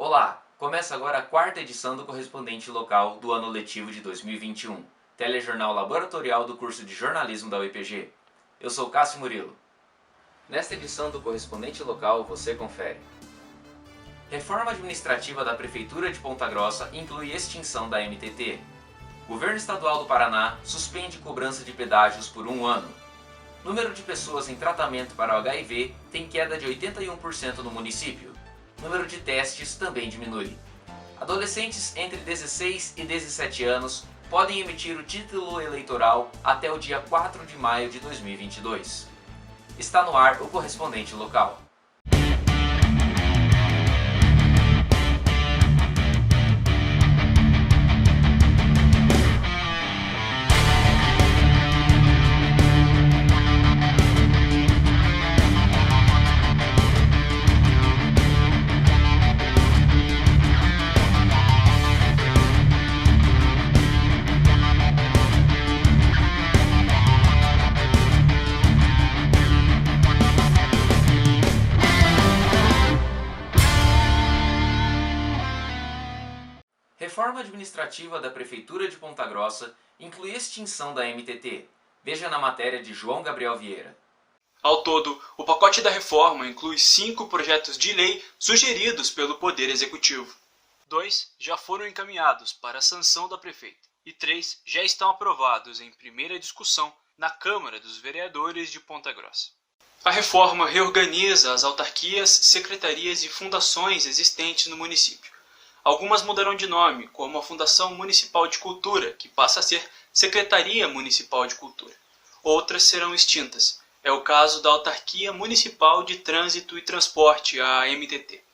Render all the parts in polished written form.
Olá! Começa agora a quarta edição do Correspondente Local do ano letivo de 2021, telejornal laboratorial do curso de jornalismo da UEPG. Eu sou Cássio Murilo. Nesta edição do Correspondente Local você confere: reforma administrativa da Prefeitura de Ponta Grossa inclui extinção da MTT. Governo Estadual do Paraná suspende cobrança de pedágios por 1 ano. Número de pessoas em tratamento para o HIV tem queda de 81% no município. Número de testes também diminui. Adolescentes entre 16 e 17 anos podem emitir o título eleitoral até o dia 4 de maio de 2022. Está no ar o Correspondente Local. Reforma administrativa da Prefeitura de Ponta Grossa inclui extinção da MTT. Veja na matéria de João Gabriel Vieira. Ao todo, o pacote da reforma inclui 5 projetos de lei sugeridos pelo Poder Executivo. 2 já foram encaminhados para a sanção da prefeita e 3 já estão aprovados em primeira discussão na Câmara dos Vereadores de Ponta Grossa. A reforma reorganiza as autarquias, secretarias e fundações existentes no município. Algumas mudarão de nome, como a Fundação Municipal de Cultura, que passa a ser Secretaria Municipal de Cultura. Outras serão extintas. É o caso da Autarquia Municipal de Trânsito e Transporte, a MTT.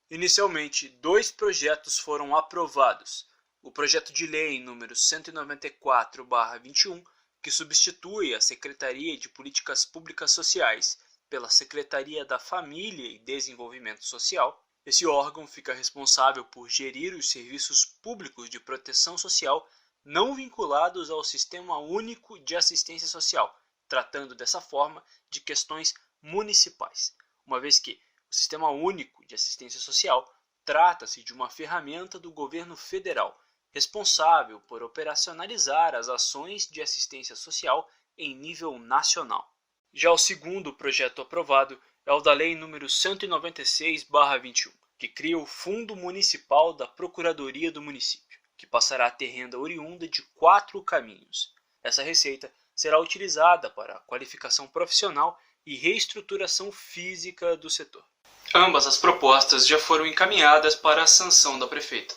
Inicialmente, 2 projetos foram aprovados. O projeto de lei número 194/21, que substitui a Secretaria de Políticas Públicas Sociais pela Secretaria da Família e Desenvolvimento Social. Esse órgão fica responsável por gerir os serviços públicos de proteção social não vinculados ao Sistema Único de Assistência Social, tratando dessa forma de questões municipais, uma vez que o Sistema Único de Assistência Social trata-se de uma ferramenta do governo federal, responsável por operacionalizar as ações de assistência social em nível nacional. Já o segundo projeto aprovado é o da Lei nº 196/21, que cria o Fundo Municipal da Procuradoria do Município, que passará a ter renda oriunda de 4 caminhos. Essa receita será utilizada para a qualificação profissional e reestruturação física do setor. Ambas as propostas já foram encaminhadas para a sanção da prefeita.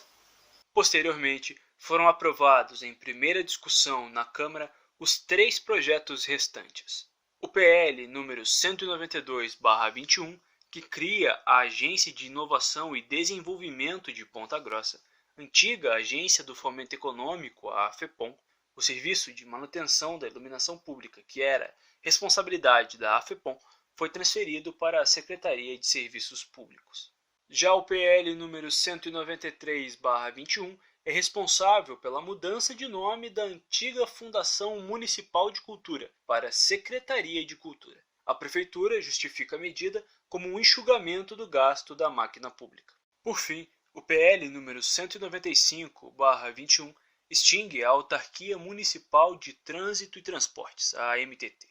Posteriormente, foram aprovados em primeira discussão na Câmara os 3 projetos restantes. O PL número 192/21, que cria a Agência de Inovação e Desenvolvimento de Ponta Grossa, antiga Agência do Fomento Econômico, a AFEPOM, o Serviço de Manutenção da Iluminação Pública, que era responsabilidade da AFEPOM, foi transferido para a Secretaria de Serviços Públicos. Já o PL número 193/21 é responsável pela mudança de nome da antiga Fundação Municipal de Cultura para Secretaria de Cultura. A Prefeitura justifica a medida como um enxugamento do gasto da máquina pública. Por fim, o PL número 195/21 extingue a Autarquia Municipal de Trânsito e Transportes, a MTT.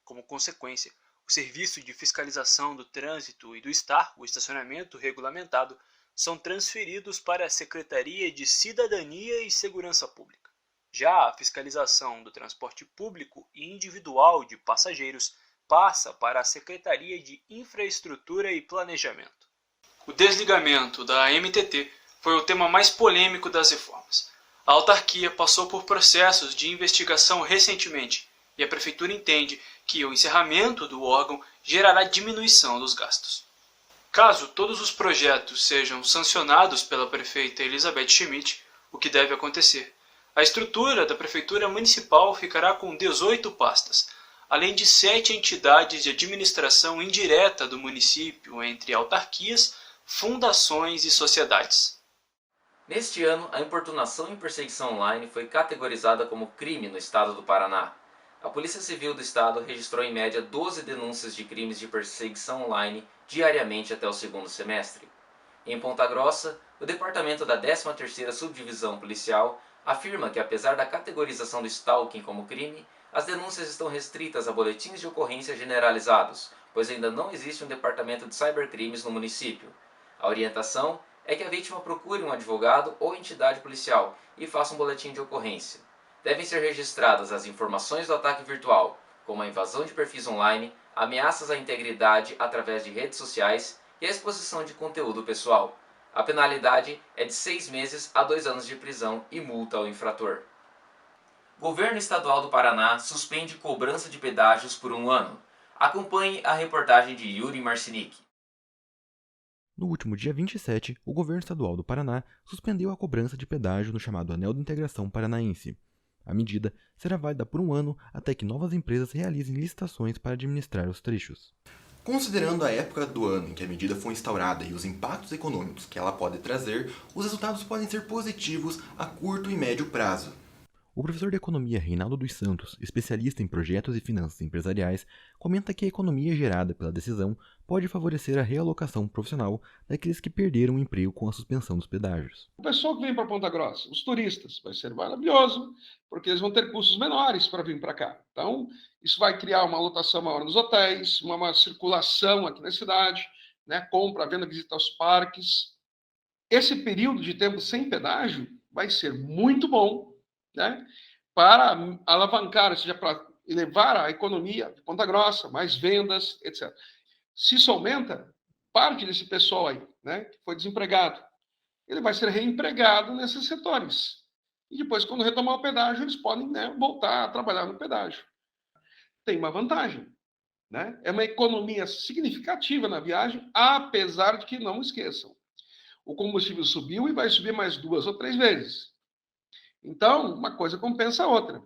Como consequência, o Serviço de Fiscalização do Trânsito e do STAR, o estacionamento regulamentado, são transferidos para a Secretaria de Cidadania e Segurança Pública. Já a fiscalização do transporte público e individual de passageiros passa para a Secretaria de Infraestrutura e Planejamento. O desligamento da MTT foi o tema mais polêmico das reformas. A autarquia passou por processos de investigação recentemente e a Prefeitura entende que o encerramento do órgão gerará diminuição dos gastos. Caso todos os projetos sejam sancionados pela prefeita Elizabeth Schmidt, o que deve acontecer, a estrutura da Prefeitura Municipal ficará com 18 pastas, além de 7 entidades de administração indireta do município, entre autarquias, fundações e sociedades. Neste ano, a importunação e perseguição online foi categorizada como crime no estado do Paraná. A Polícia Civil do Estado registrou em média 12 denúncias de crimes de perseguição online diariamente até o segundo semestre. Em Ponta Grossa, o departamento da 13ª Subdivisão Policial afirma que, apesar da categorização do stalking como crime, as denúncias estão restritas a boletins de ocorrência generalizados, pois ainda não existe um departamento de cybercrimes no município. A orientação é que a vítima procure um advogado ou entidade policial e faça um boletim de ocorrência. Devem ser registradas as informações do ataque virtual, como a invasão de perfis online, ameaças à integridade através de redes sociais e a exposição de conteúdo pessoal. A penalidade é de 6 meses a 2 anos de prisão e multa ao infrator. Governo Estadual do Paraná suspende cobrança de pedágios por 1 ano. Acompanhe a reportagem de Yuri Marcinic. No último dia 27, o governo estadual do Paraná suspendeu a cobrança de pedágio no chamado Anel de Integração Paranaense. A medida será válida por 1 ano até que novas empresas realizem licitações para administrar os trechos. Considerando a época do ano em que a medida foi instaurada e os impactos econômicos que ela pode trazer, os resultados podem ser positivos a curto e médio prazo. O professor de economia Reinaldo dos Santos, especialista em projetos e finanças empresariais, comenta que a economia gerada pela decisão pode favorecer a realocação profissional daqueles que perderam o emprego com a suspensão dos pedágios. O pessoal que vem para Ponta Grossa, os turistas, vai ser maravilhoso, porque eles vão ter custos menores para vir para cá. Então, isso vai criar uma lotação maior nos hotéis, uma circulação aqui na cidade, né? Compra, venda, visita aos parques. Esse período de tempo sem pedágio vai ser muito bom, né? Para alavancar, ou seja, para elevar a economia de Ponta Grossa, mais vendas, etc. Se isso aumenta, parte desse pessoal aí, né, que foi desempregado, ele vai ser reempregado nesses setores. E depois, quando retomar o pedágio, eles podem, né, voltar a trabalhar no pedágio. Tem uma vantagem, né? É uma economia significativa na viagem, apesar de que, não esqueçam, o combustível subiu e vai subir mais 2 ou 3 vezes. Então, uma coisa compensa a outra.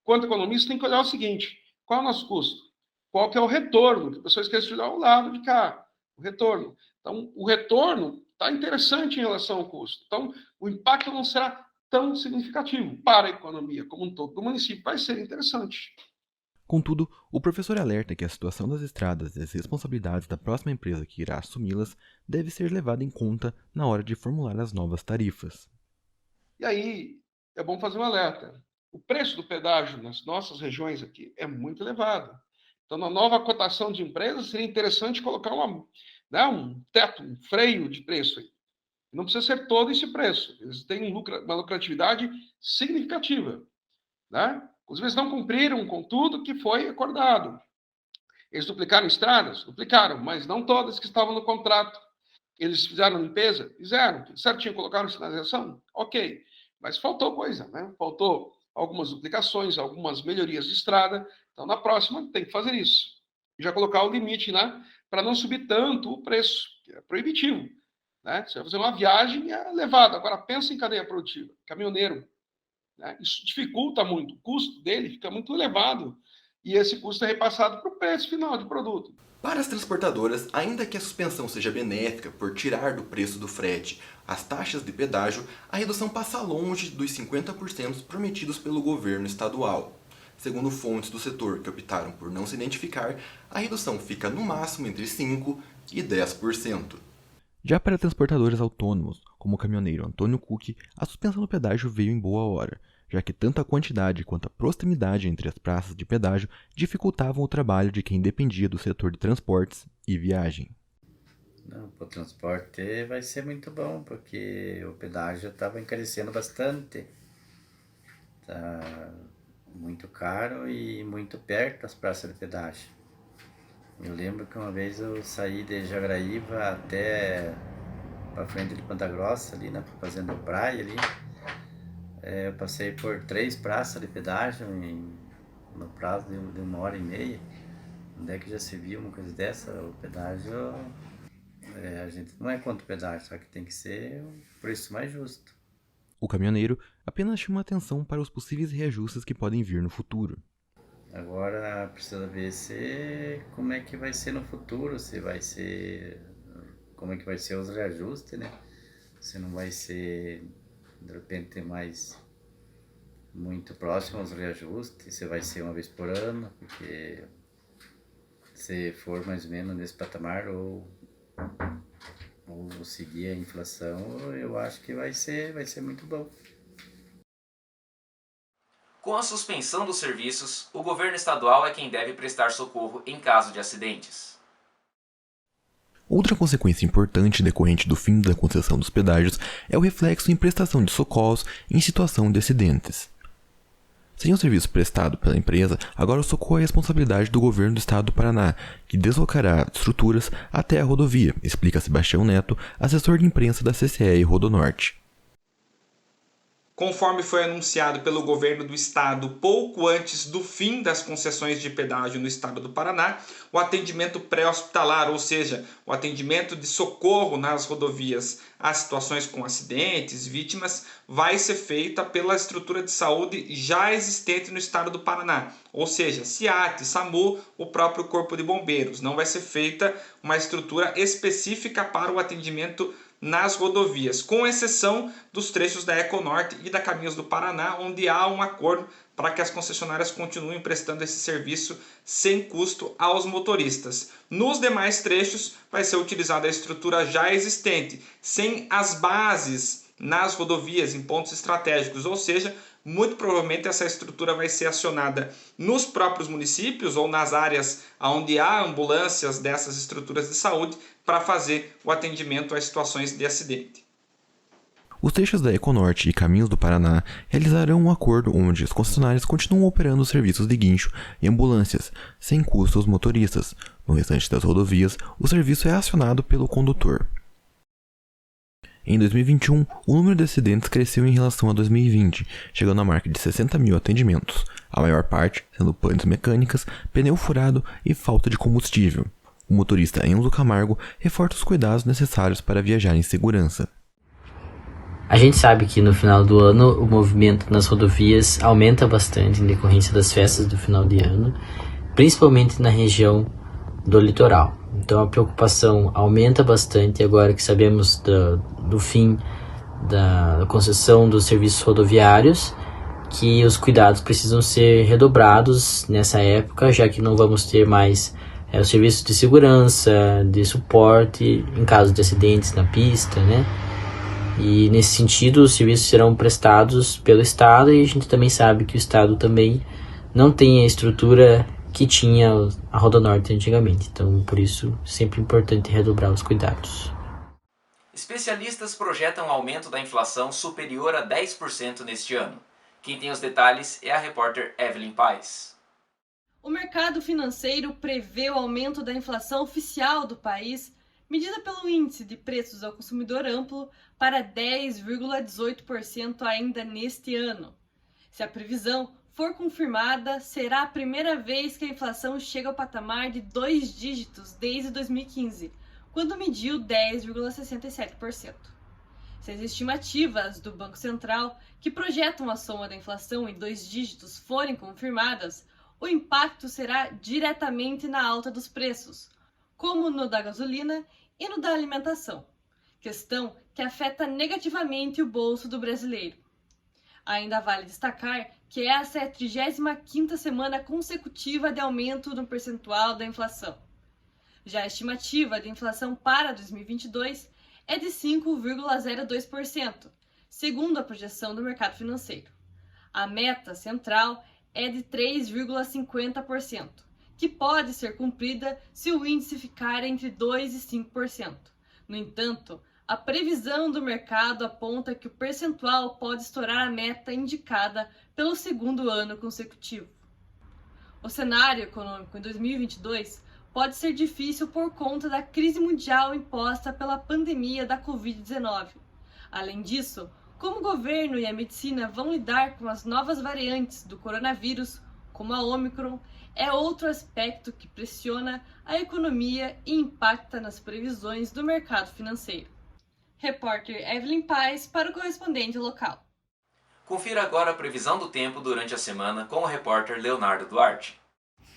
Quanto economista, tem que olhar o seguinte: qual é o nosso custo? Qual que é o retorno? Que a pessoa esquece de olhar o lado de cá, o retorno. Então, o retorno está interessante em relação ao custo. Então, o impacto não será tão significativo para a economia como um todo do município. Vai ser interessante. Contudo, o professor alerta que a situação das estradas e as responsabilidades da próxima empresa que irá assumi-las deve ser levada em conta na hora de formular as novas tarifas. E aí, é bom fazer um alerta. O preço do pedágio nas nossas regiões aqui é muito elevado. Então, na nova cotação de empresas, seria interessante colocar um teto, um freio de preço aí. Não precisa ser todo esse preço. Eles têm uma lucratividade significativa, né? Inclusive, eles não cumpriram com tudo que foi acordado. Eles duplicaram estradas? Duplicaram, mas não todas que estavam no contrato. Eles fizeram limpeza? Fizeram. Certinho, colocaram sinalização? Ok. Mas faltou coisa, né? Faltou algumas duplicações, algumas melhorias de estrada. Então, na próxima, tem que fazer isso. Já colocar o limite, né? Para não subir tanto o preço, que é proibitivo. Né? Você vai fazer uma viagem, é elevado. Agora, pensa em cadeia produtiva. Caminhoneiro. Né? Isso dificulta muito. O custo dele fica muito elevado. E esse custo é repassado para o preço final de produto. Para as transportadoras, ainda que a suspensão seja benéfica por tirar do preço do frete as taxas de pedágio, a redução passa longe dos 50% prometidos pelo governo estadual. Segundo fontes do setor que optaram por não se identificar, a redução fica no máximo entre 5% e 10%. Já para transportadores autônomos, como o caminhoneiro Antônio Cook, a suspensão do pedágio veio em boa hora, já que tanto a quantidade quanto a proximidade entre as praças de pedágio dificultavam o trabalho de quem dependia do setor de transportes e viagem. Para o transporte vai ser muito bom, porque o pedágio estava encarecendo bastante. Está muito caro e muito perto as praças de pedágio. Eu lembro que uma vez eu saí de Jagraíva até para frente de Ponta Grossa, ali na fazenda praia ali. Eu passei por 3 praças de pedágio no prazo de 1h30. Onde é que já se viu uma coisa dessa? O pedágio, a gente não é contra o pedágio, só que tem que ser o preço mais justo. O caminhoneiro apenas chama atenção para os possíveis reajustes que podem vir no futuro. Agora precisa ver como é que vai ser no futuro, como é que vai ser os reajustes, né? Se não vai ser de repente muito próximo aos reajustes, se vai ser uma vez por ano, porque se for mais ou menos nesse patamar ou ou seguir a inflação, eu acho que vai ser muito bom. Com a suspensão dos serviços, o governo estadual é quem deve prestar socorro em caso de acidentes. Outra consequência importante decorrente do fim da concessão dos pedágios é o reflexo em prestação de socorros em situação de acidentes. Sem o serviço prestado pela empresa, agora o socorro é responsabilidade do governo do estado do Paraná, que deslocará estruturas até a rodovia, explica Sebastião Neto, assessor de imprensa da CCR Rodonorte. Conforme foi anunciado pelo governo do estado pouco antes do fim das concessões de pedágio no estado do Paraná, o atendimento pré-hospitalar, ou seja, o atendimento de socorro nas rodovias a situações com acidentes, vítimas, vai ser feita pela estrutura de saúde já existente no estado do Paraná, ou seja, SIAT, SAMU, o próprio Corpo de Bombeiros. Não vai ser feita uma estrutura específica para o atendimento nas rodovias, com exceção dos trechos da Econorte e da Caminhos do Paraná, onde há um acordo para que as concessionárias continuem prestando esse serviço sem custo aos motoristas. Nos demais trechos vai ser utilizada a estrutura já existente, sem as bases nas rodovias, em pontos estratégicos, ou seja, muito provavelmente essa estrutura vai ser acionada nos próprios municípios ou nas áreas onde há ambulâncias dessas estruturas de saúde para fazer o atendimento a situações de acidente. Os trechos da Econorte e Caminhos do Paraná realizarão um acordo onde as concessionárias continuam operando os serviços de guincho e ambulâncias, sem custo aos motoristas. No restante das rodovias, o serviço é acionado pelo condutor. Em 2021, o número de acidentes cresceu em relação a 2020, chegando à marca de 60 mil atendimentos, a maior parte sendo panes mecânicas, pneu furado e falta de combustível. O motorista Enzo Camargo reforça os cuidados necessários para viajar em segurança. A gente sabe que no final do ano o movimento nas rodovias aumenta bastante em decorrência das festas do final de ano, principalmente na região do litoral. Então a preocupação aumenta bastante agora que sabemos do fim da concessão dos serviços rodoviários, que os cuidados precisam ser redobrados nessa época, já que não vamos ter mais o serviço de segurança, de suporte em caso de acidentes na pista, né? E nesse sentido os serviços serão prestados pelo Estado, e a gente também sabe que o Estado também não tem a estrutura que tinha a Rodonorte antigamente. Então, por isso, sempre importante redobrar os cuidados. Especialistas projetam um aumento da inflação superior a 10% neste ano. Quem tem os detalhes é a repórter Evelyn Paes. O mercado financeiro prevê o aumento da inflação oficial do país, medida pelo Índice de Preços ao Consumidor Amplo, para 10,18% ainda neste ano. Se a previsão for confirmada, será a primeira vez que a inflação chega ao patamar de 2 dígitos desde 2015, quando mediu 10,67%. Se as estimativas do Banco Central, que projetam a soma da inflação em 2 dígitos, forem confirmadas, o impacto será diretamente na alta dos preços, como no da gasolina e no da alimentação, questão que afeta negativamente o bolso do brasileiro. Ainda vale destacar que essa é a 35ª semana consecutiva de aumento no percentual da inflação. Já a estimativa de inflação para 2022 é de 5,02%, segundo a projeção do mercado financeiro. A meta central é de 3,50%, que pode ser cumprida se o índice ficar entre 2% e 5%. No entanto, a previsão do mercado aponta que o percentual pode estourar a meta indicada pelo segundo ano consecutivo. O cenário econômico em 2022 pode ser difícil por conta da crise mundial imposta pela pandemia da Covid-19. Além disso, como o governo e a medicina vão lidar com as novas variantes do coronavírus, como a Ômicron, é outro aspecto que pressiona a economia e impacta nas previsões do mercado financeiro. Repórter Evelyn Paes para o correspondente local. Confira agora a previsão do tempo durante a semana com o repórter Leonardo Duarte.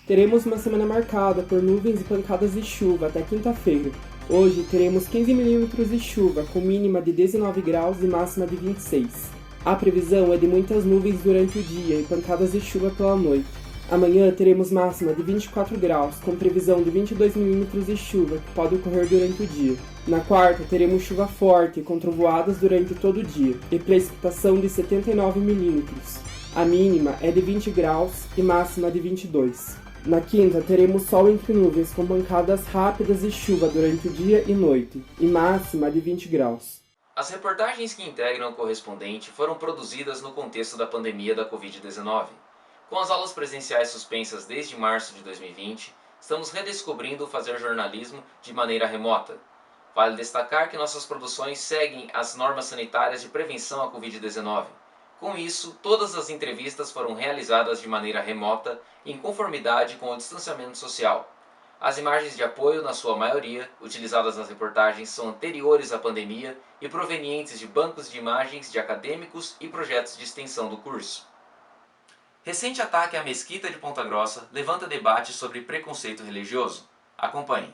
Teremos uma semana marcada por nuvens e pancadas de chuva até quinta-feira. Hoje teremos 15 milímetros de chuva, com mínima de 19 graus e máxima de 26. A previsão é de muitas nuvens durante o dia e pancadas de chuva pela noite. Amanhã teremos máxima de 24 graus, com previsão de 22 milímetros de chuva, que pode ocorrer durante o dia. Na quarta, teremos chuva forte com trovoadas durante todo o dia e precipitação de 79 milímetros. A mínima é de 20 graus e máxima de 22. Na quinta, teremos sol entre nuvens com pancadas rápidas e chuva durante o dia e noite, e máxima de 20 graus. As reportagens que integram o correspondente foram produzidas no contexto da pandemia da Covid-19. Com as aulas presenciais suspensas desde março de 2020, estamos redescobrindo fazer jornalismo de maneira remota. Vale destacar que nossas produções seguem as normas sanitárias de prevenção à Covid-19. Com isso, todas as entrevistas foram realizadas de maneira remota, em conformidade com o distanciamento social. As imagens de apoio, na sua maioria, utilizadas nas reportagens são anteriores à pandemia e provenientes de bancos de imagens de acadêmicos e projetos de extensão do curso. Recente ataque à Mesquita de Ponta Grossa levanta debate sobre preconceito religioso. Acompanhe.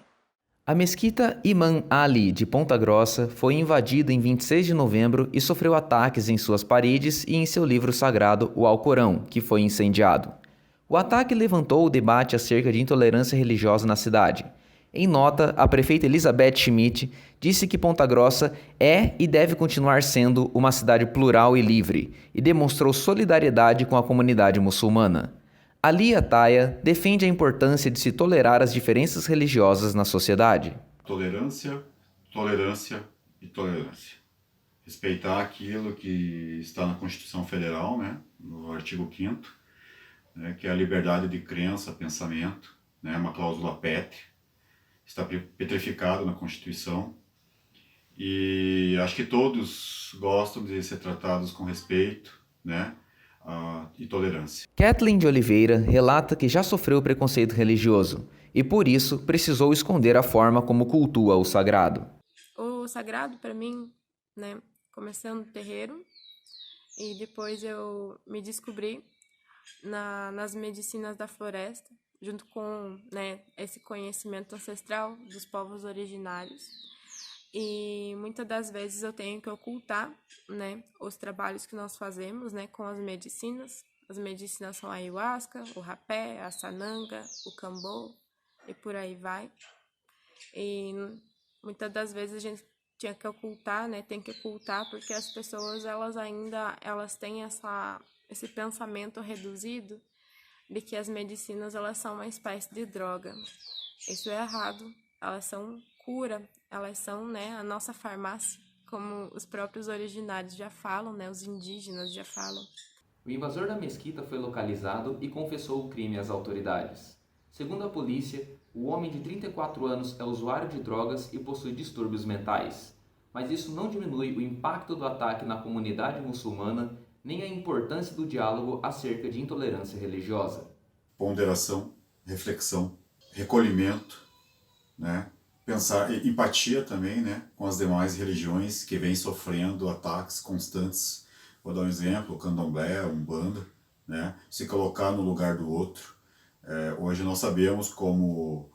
A Mesquita Imam Ali de Ponta Grossa foi invadida em 26 de novembro e sofreu ataques em suas paredes e em seu livro sagrado, o Alcorão, que foi incendiado. O ataque levantou o debate acerca de intolerância religiosa na cidade. Em nota, a prefeita Elizabeth Schmidt disse que Ponta Grossa é e deve continuar sendo uma cidade plural e livre, e demonstrou solidariedade com a comunidade muçulmana. Ali Ataya defende a importância de se tolerar as diferenças religiosas na sociedade. Tolerância, tolerância e tolerância. Respeitar aquilo que está na Constituição Federal, no artigo 5º, que é a liberdade de crença, pensamento, uma cláusula pétrea, está petrificado na Constituição. E acho que todos gostam de ser tratados com respeito, e tolerância. Kathleen de Oliveira relata que já sofreu preconceito religioso e, por isso, precisou esconder a forma como cultua o sagrado. O sagrado, para mim, começando no terreiro, e depois eu me descobri nas medicinas da floresta, junto com esse conhecimento ancestral dos povos originários. E muitas das vezes eu tenho que ocultar os trabalhos que nós fazemos com as medicinas. As medicinas são a ayahuasca, o rapé, a sananga, o cambô e por aí vai. E muitas das vezes a gente tinha que ocultar, tem que ocultar porque as pessoas elas têm esse pensamento reduzido de que as medicinas elas são uma espécie de droga. Isso é errado. Elas são cura, elas são a nossa farmácia, como os próprios originários já falam, os indígenas já falam. O invasor da mesquita foi localizado e confessou o crime às autoridades. Segundo a polícia, o homem de 34 anos é usuário de drogas e possui distúrbios mentais. Mas isso não diminui o impacto do ataque na comunidade muçulmana, nem a importância do diálogo acerca de intolerância religiosa. Ponderação, reflexão, recolhimento, pensar, empatia também, com as demais religiões que vêm sofrendo ataques constantes. Vou dar um exemplo, o candomblé, a umbanda, se colocar no lugar do outro. Hoje nós sabemos como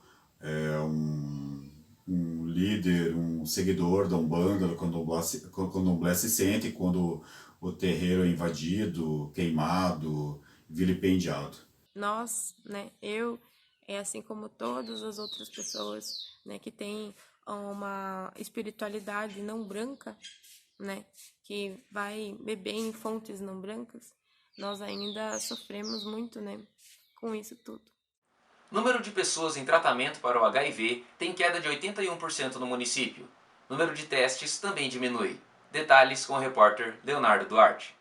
um líder, um seguidor da umbanda, do candomblé se sente quando o terreiro é invadido, queimado, vilipendiado. Nós, eu, assim como todas as outras pessoas, que têm uma espiritualidade não branca, que vai beber em fontes não brancas, nós ainda sofremos muito, com isso tudo. O número de pessoas em tratamento para o HIV tem queda de 81% no município. O número de testes também diminui. Detalhes com o repórter Leonardo Duarte.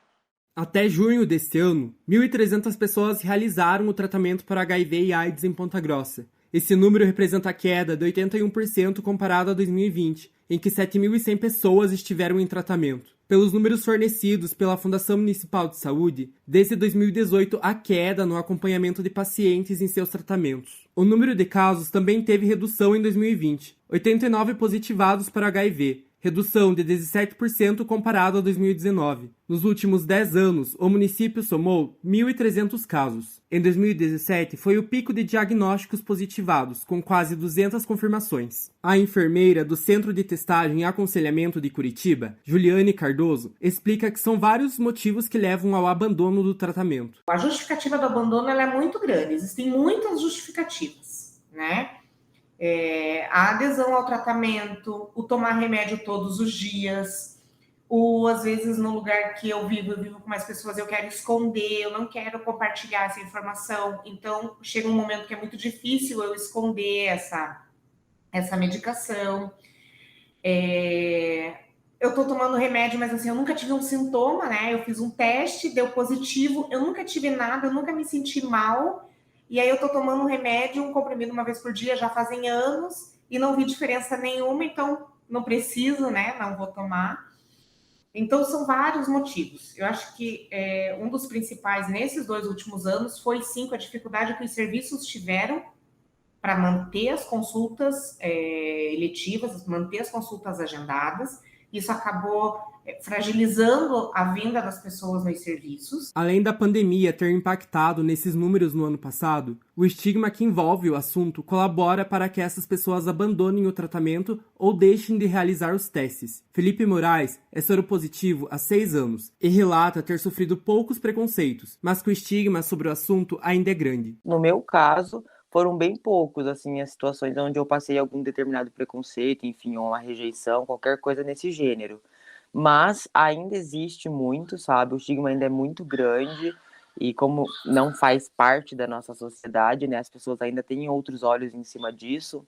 Até junho deste ano, 1.300 pessoas realizaram o tratamento para HIV e AIDS em Ponta Grossa. Esse número representa a queda de 81% comparado a 2020, em que 7.100 pessoas estiveram em tratamento. Pelos números fornecidos pela Fundação Municipal de Saúde, desde 2018 há queda no acompanhamento de pacientes em seus tratamentos. O número de casos também teve redução em 2020, 89 positivados para HIV, redução de 17% comparado a 2019. Nos últimos 10 anos, o município somou 1.300 casos. Em 2017, foi o pico de diagnósticos positivados, com quase 200 confirmações. A enfermeira do Centro de Testagem e Aconselhamento de Curitiba, Juliane Cardoso, explica que são vários motivos que levam ao abandono do tratamento. A justificativa do abandono ela é muito grande, existem muitas justificativas, A adesão ao tratamento, o tomar remédio todos os dias, às vezes no lugar que eu vivo com mais pessoas, eu quero esconder, eu não quero compartilhar essa informação, então chega um momento que é muito difícil eu esconder essa medicação. Eu estou tomando remédio, mas assim, eu nunca tive um sintoma, né? Eu fiz um teste, deu positivo, eu nunca tive nada, eu nunca me senti mal, e aí eu estou tomando um remédio, um comprimido uma vez por dia, já fazem anos, e não vi diferença nenhuma, então não preciso, né? Não vou tomar. Então, são vários motivos. Eu acho que um dos principais nesses 2 últimos anos foi, sim, com a dificuldade que os serviços tiveram para manter as consultas eletivas, manter as consultas agendadas. Isso acabou fragilizando a vinda das pessoas nos serviços. Além da pandemia ter impactado nesses números no ano passado, o estigma que envolve o assunto colabora para que essas pessoas abandonem o tratamento ou deixem de realizar os testes. Felipe Moraes é soropositivo há 6 anos e relata ter sofrido poucos preconceitos, mas que o estigma sobre o assunto ainda é grande. No meu caso, foram bem poucos, assim, as situações onde eu passei algum determinado preconceito, enfim, ou uma rejeição, qualquer coisa nesse gênero. Mas ainda existe muito, sabe? O estigma ainda é muito grande e como não faz parte da nossa sociedade, né? As pessoas ainda têm outros olhos em cima disso.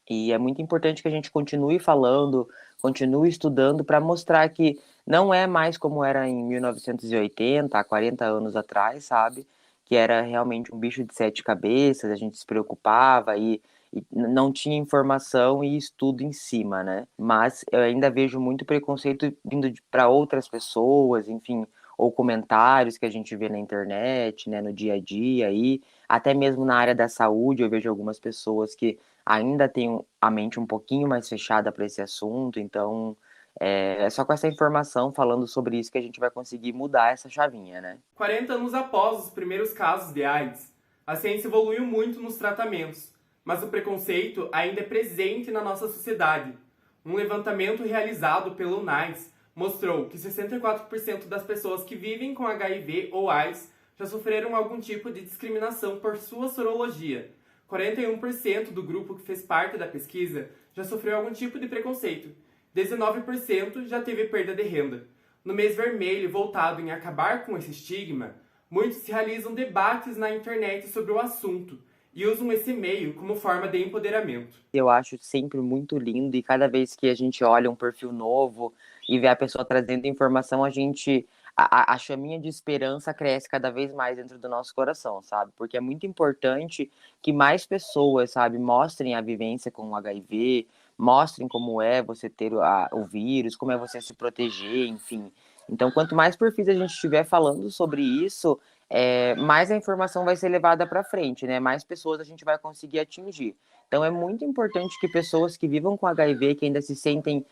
E é muito importante que a gente continue falando, continue estudando para mostrar que não é mais como era em 1980, há 40 anos atrás, sabe? Que era realmente um bicho de 7 cabeças, a gente se preocupava e não tinha informação e estudo em cima, né? Mas eu ainda vejo muito preconceito vindo para outras pessoas, enfim, ou comentários que a gente vê na internet, né, no dia a dia, aí, até mesmo na área da saúde, eu vejo algumas pessoas que ainda têm a mente um pouquinho mais fechada para esse assunto, então é só com essa informação falando sobre isso que a gente vai conseguir mudar essa chavinha, né? 40 anos após os primeiros casos de AIDS, a ciência evoluiu muito nos tratamentos, mas o preconceito ainda é presente na nossa sociedade. Um levantamento realizado pelo UNAIDS mostrou que 64% das pessoas que vivem com HIV ou AIDS já sofreram algum tipo de discriminação por sua sorologia. 41% do grupo que fez parte da pesquisa já sofreu algum tipo de preconceito. 19% já teve perda de renda. No mês vermelho voltado em acabar com esse estigma, muitos realizam debates na internet sobre o assunto e usam esse meio como forma de empoderamento. Eu acho sempre muito lindo e cada vez que a gente olha um perfil novo e vê a pessoa trazendo informação, a chaminha de esperança cresce cada vez mais dentro do nosso coração, sabe? Porque é muito importante que mais pessoas, sabe, mostrem a vivência com o HIV, mostrem como é você ter o vírus, como é você se proteger, enfim. Então, quanto mais perfis a gente estiver falando sobre isso, mais a informação vai ser levada para frente, né? Mais pessoas a gente vai conseguir atingir. Então, é muito importante que pessoas que vivam com HIV, que ainda se sentem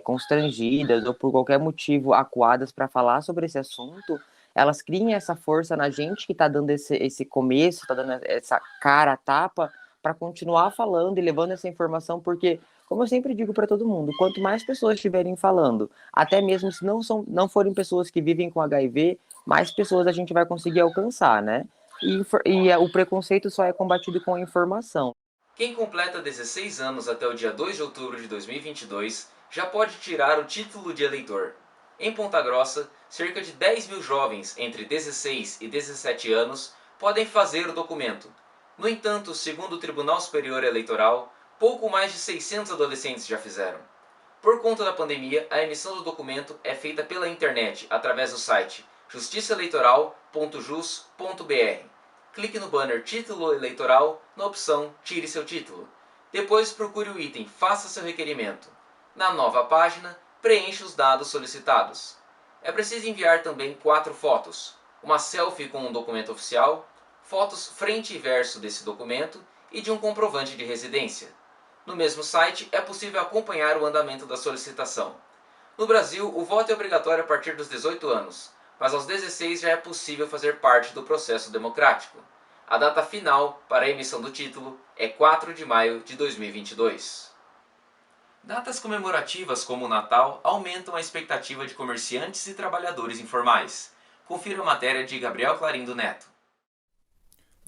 constrangidas ou por qualquer motivo acuadas para falar sobre esse assunto, elas criem essa força na gente que está dando esse começo, está dando essa cara a tapa, para continuar falando e levando essa informação, porque, como eu sempre digo para todo mundo, quanto mais pessoas estiverem falando, até mesmo se não forem pessoas que vivem com HIV, mais pessoas a gente vai conseguir alcançar, né? E o preconceito só é combatido com a informação. Quem completa 16 anos até o dia 2 de outubro de 2022 já pode tirar o título de eleitor. Em Ponta Grossa, cerca de 10 mil jovens entre 16 e 17 anos podem fazer o documento. No entanto, segundo o Tribunal Superior Eleitoral, pouco mais de 600 adolescentes já fizeram. Por conta da pandemia, a emissão do documento é feita pela internet, através do site justiçaeleitoral.jus.br. Clique no banner Título Eleitoral, na opção Tire seu título. Depois procure o item Faça seu requerimento. Na nova página, preencha os dados solicitados. É preciso enviar também 4 fotos. Uma selfie com um documento oficial, fotos frente e verso desse documento e de um comprovante de residência. No mesmo site é possível acompanhar o andamento da solicitação. No Brasil, o voto é obrigatório a partir dos 18 anos, mas aos 16 já é possível fazer parte do processo democrático. A data final para a emissão do título é 4 de maio de 2022. Datas comemorativas como o Natal aumentam a expectativa de comerciantes e trabalhadores informais. Confira a matéria de Gabriel Clarindo Neto.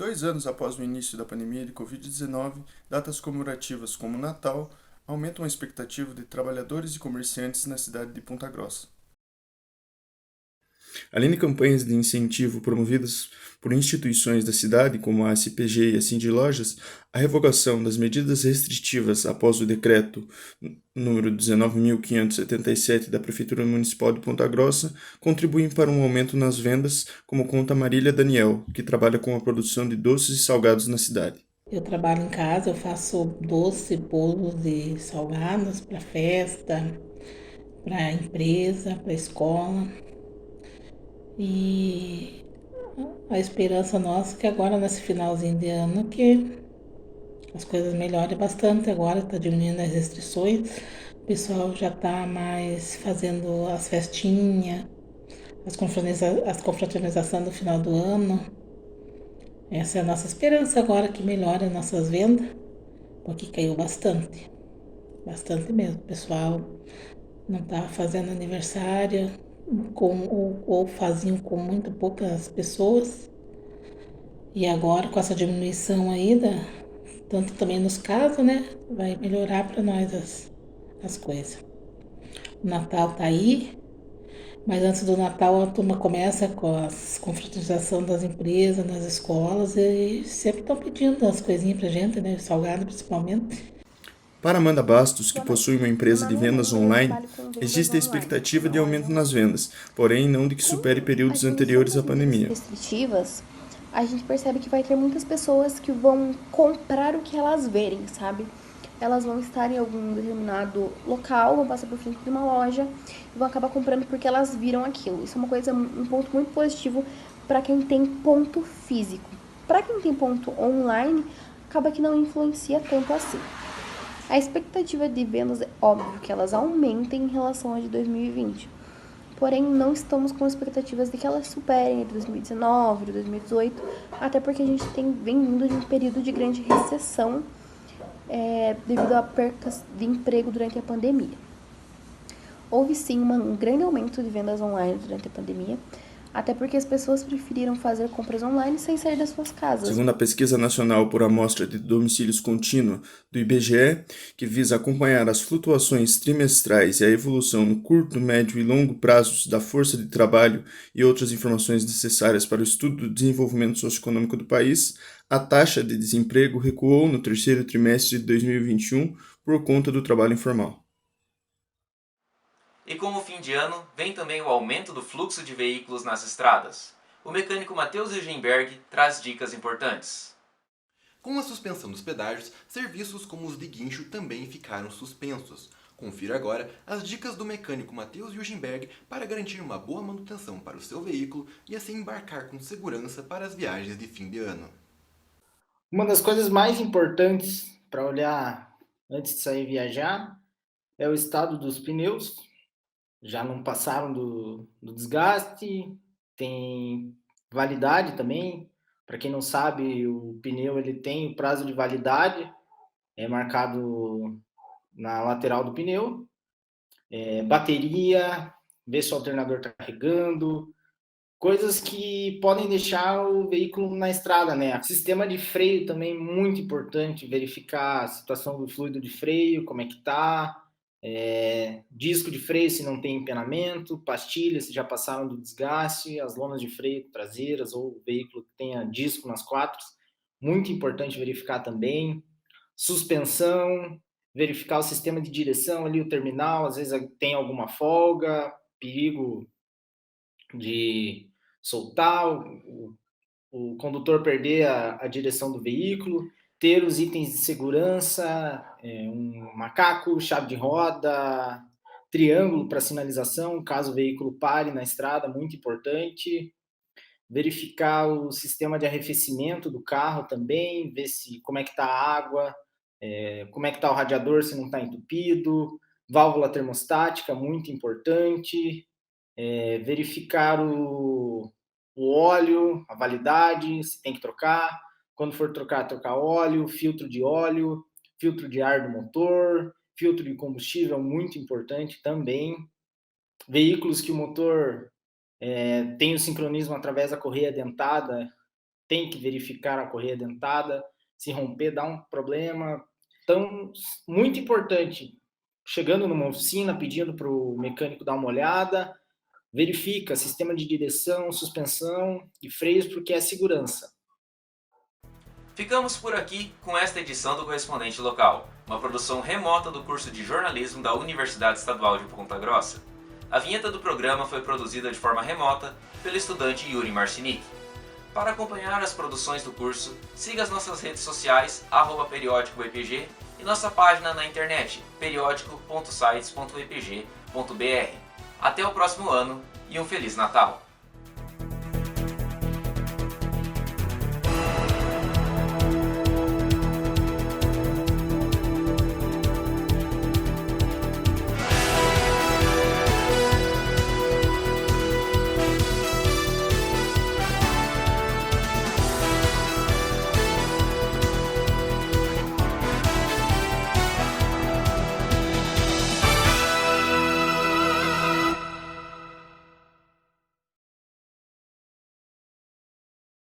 2 anos após o início da pandemia de Covid-19, datas comemorativas como o Natal aumentam a expectativa de trabalhadores e comerciantes na cidade de Ponta Grossa. Além de campanhas de incentivo promovidas por instituições da cidade, como a SPG e a Cindy-Lojas, a revogação das medidas restritivas após o decreto número 19.577 da Prefeitura Municipal de Ponta Grossa contribuem para um aumento nas vendas, como conta Marília Daniel, que trabalha com a produção de doces e salgados na cidade. Eu trabalho em casa, eu faço doce, bolos e salgados para festa, para empresa, para escola. E a esperança nossa é que agora nesse finalzinho de ano que as coisas melhorem bastante, agora está diminuindo as restrições, o pessoal já está mais fazendo as festinhas, as confraternizações do final do ano. Essa é a nossa esperança agora, que melhore as nossas vendas, porque caiu bastante mesmo. O pessoal não está fazendo aniversário ou faziam com muito poucas pessoas. E agora, com essa diminuição aí, tanto também nos casos, né, vai melhorar para nós as coisas. O Natal tá aí, mas antes do Natal a turma começa com a confraternização das empresas, nas escolas, e sempre estão pedindo as coisinhas pra gente, né, salgado principalmente. Para Amanda Bastos, que possui uma empresa de vendas online, existe a expectativa de aumento nas vendas, porém não de que supere períodos anteriores à pandemia. Restritivas, a gente percebe que vai ter muitas pessoas que vão comprar o que elas verem, sabe? Elas vão estar em algum determinado local, vão passar por frente de uma loja e vão acabar comprando porque elas viram aquilo. Isso é um ponto muito positivo para quem tem ponto físico. Para quem tem ponto online, acaba que não influencia tanto assim. A expectativa de vendas é óbvio que elas aumentem em relação a de 2020. Porém, não estamos com expectativas de que elas superem a de 2019, de 2018, até porque a gente vem vindo de um período de grande recessão devido a percas de emprego durante a pandemia. Houve sim um grande aumento de vendas online durante a pandemia, até porque as pessoas preferiram fazer compras online sem sair das suas casas. Segundo a Pesquisa Nacional por Amostra de Domicílios Contínua do IBGE, que visa acompanhar as flutuações trimestrais e a evolução no curto, médio e longo prazos da força de trabalho e outras informações necessárias para o estudo do desenvolvimento socioeconômico do país, a taxa de desemprego recuou no terceiro trimestre de 2021 por conta do trabalho informal. E com o fim de ano, vem também o aumento do fluxo de veículos nas estradas. O mecânico Matheus Eugenberg traz dicas importantes. Com a suspensão dos pedágios, serviços como os de guincho também ficaram suspensos. Confira agora as dicas do mecânico Matheus Eugenberg para garantir uma boa manutenção para o seu veículo e assim embarcar com segurança para as viagens de fim de ano. Uma das coisas mais importantes para olhar antes de sair viajar é o estado dos pneus. Já não passaram do desgaste, tem validade também. Para quem não sabe, o pneu ele tem o prazo de validade, é marcado na lateral do pneu. Bateria, ver se o alternador está carregando, coisas que podem deixar o veículo na estrada, né? Sistema de freio também muito importante, verificar a situação do fluido de freio, como é que está. Disco de freio se não tem empenamento, pastilhas se já passaram do desgaste, as lonas de freio traseiras ou o veículo que tenha disco nas quatro, muito importante verificar também. Suspensão, verificar o sistema de direção ali, o terminal, às vezes tem alguma folga, perigo de soltar, o condutor perder a direção do veículo. Ter os itens de segurança, um macaco, chave de roda, triângulo para sinalização, caso o veículo pare na estrada, muito importante. Verificar o sistema de arrefecimento do carro também, ver como é que está a água, como é que está o radiador, se não está entupido. Válvula termostática, muito importante. Verificar o óleo, a validade, se tem que trocar. Quando for trocar óleo, filtro de ar do motor, filtro de combustível, muito importante também. Veículos que o motor tem o sincronismo através da correia dentada, tem que verificar a correia dentada, se romper dá um problema. Então, muito importante, chegando numa oficina, pedindo para o mecânico dar uma olhada, verifica sistema de direção, suspensão e freios, porque é segurança. Ficamos por aqui com esta edição do Correspondente Local, uma produção remota do curso de jornalismo da Universidade Estadual de Ponta Grossa. A vinheta do programa foi produzida de forma remota pelo estudante Yuri Marcinic. Para acompanhar as produções do curso, siga as nossas redes sociais, @periódico-epg, e nossa página na internet, periódico.sites.epg.br. Até o próximo ano e um Feliz Natal!